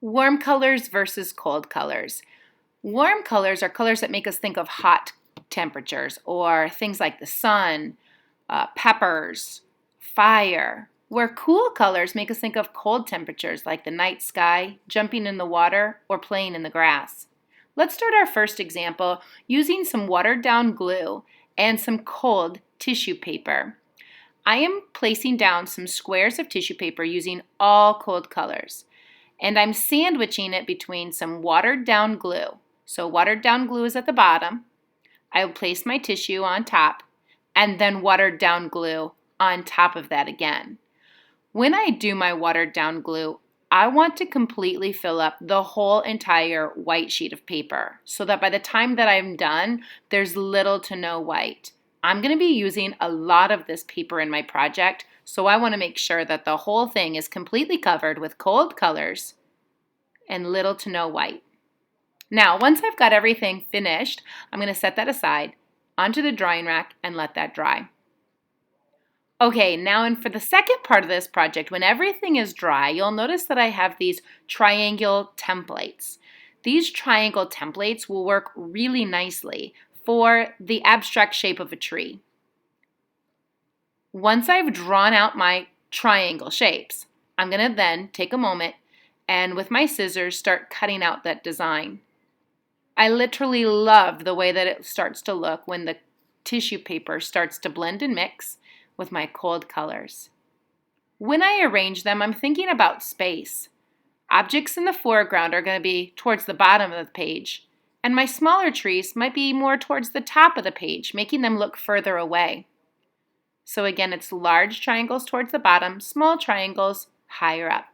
Warm colors versus cold colors. Warm colors are colors that make us think of hot temperatures or things like the sun, peppers, fire, where cool colors make us think of cold temperatures like the night sky, jumping in the water, or playing in the grass. Let's start our first example using some watered down glue and some cold tissue paper. I am placing down some squares of tissue paper using all cold colors, and I'm sandwiching it between some watered down glue. So watered down glue is at the bottom. I'll place my tissue on top and then watered down glue on top of that again. When I do my watered down glue, I want to completely fill up the whole entire white sheet of paper so that by the time that I'm done, there's little to no white. I'm going to be using a lot of this paper in my project, so I want to make sure that the whole thing is completely covered with cold colors and little to no white. Now, once I've got everything finished, I'm going to set that aside onto the drying rack and let that dry. Okay, now and for the second part of this project, when everything is dry, you'll notice that I have these triangle templates. These triangle templates will work really nicely for the abstract shape of a tree. Once I've drawn out my triangle shapes, I'm going to then take a moment and with my scissors start cutting out that design. I literally love the way that it starts to look when the tissue paper starts to blend and mix with my cold colors. When I arrange them, I'm thinking about space. Objects in the foreground are going to be towards the bottom of the page, and my smaller trees might be more towards the top of the page, making them look further away. So again, it's large triangles towards the bottom, small triangles higher up.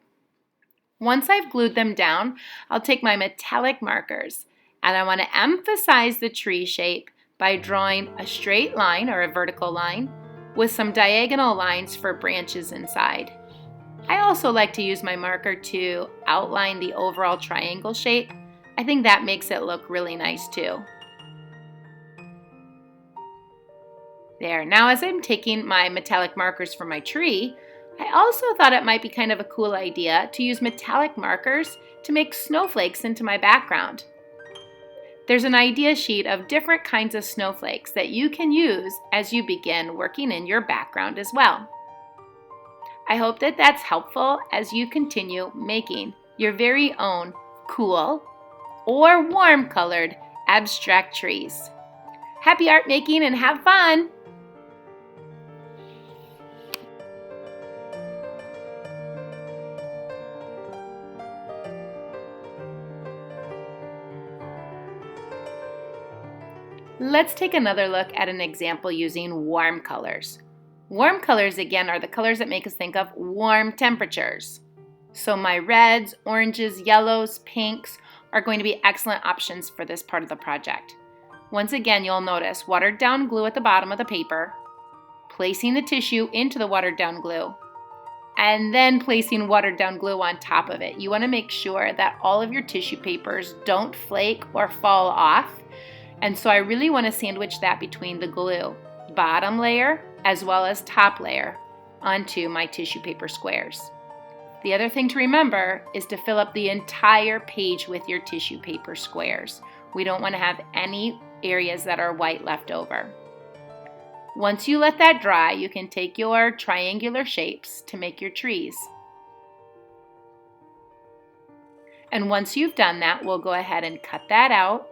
Once I've glued them down, I'll take my metallic markers, and I want to emphasize the tree shape by drawing a straight line or a vertical line with some diagonal lines for branches inside. I also like to use my marker to outline the overall triangle shape. I think that makes it look really nice too. There, now as I'm taking my metallic markers for my tree, I also thought it might be kind of a cool idea to use metallic markers to make snowflakes into my background. There's an idea sheet of different kinds of snowflakes that you can use as you begin working in your background as well. I hope that that's helpful as you continue making your very own cool or warm colored abstract trees. Happy art making and have fun! Let's take another look at an example using warm colors. Warm colors, again, are the colors that make us think of warm temperatures. So my reds, oranges, yellows, pinks are going to be excellent options for this part of the project. Once again, you'll notice watered down glue at the bottom of the paper, placing the tissue into the watered down glue, and then placing watered down glue on top of it. You want to make sure that all of your tissue papers don't flake or fall off. And so I really want to sandwich that between the glue, bottom layer as well as top layer, onto my tissue paper squares. The other thing to remember is to fill up the entire page with your tissue paper squares. We don't want to have any areas that are white left over. Once you let that dry, you can take your triangular shapes to make your trees. And once you've done that, we'll go ahead and cut that out,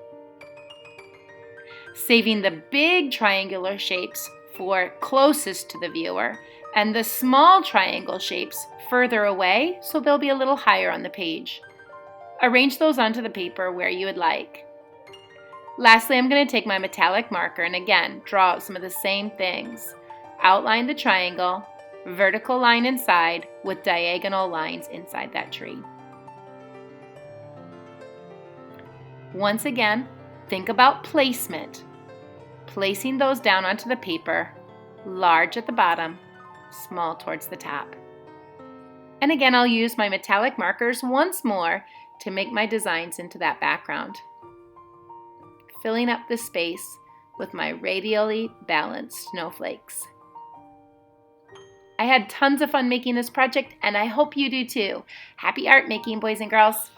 saving the big triangular shapes for closest to the viewer and the small triangle shapes further away so they'll be a little higher on the page. Arrange those onto the paper where you would like. Lastly, I'm going to take my metallic marker and again draw out some of the same things. Outline the triangle, vertical line inside with diagonal lines inside that tree. Once again, think about placement. Placing those down onto the paper, large at the bottom, small towards the top. And again, I'll use my metallic markers once more to make my designs into that background. Filling up the space with my radially balanced snowflakes. I had tons of fun making this project, and I hope you do too. Happy art making, boys and girls!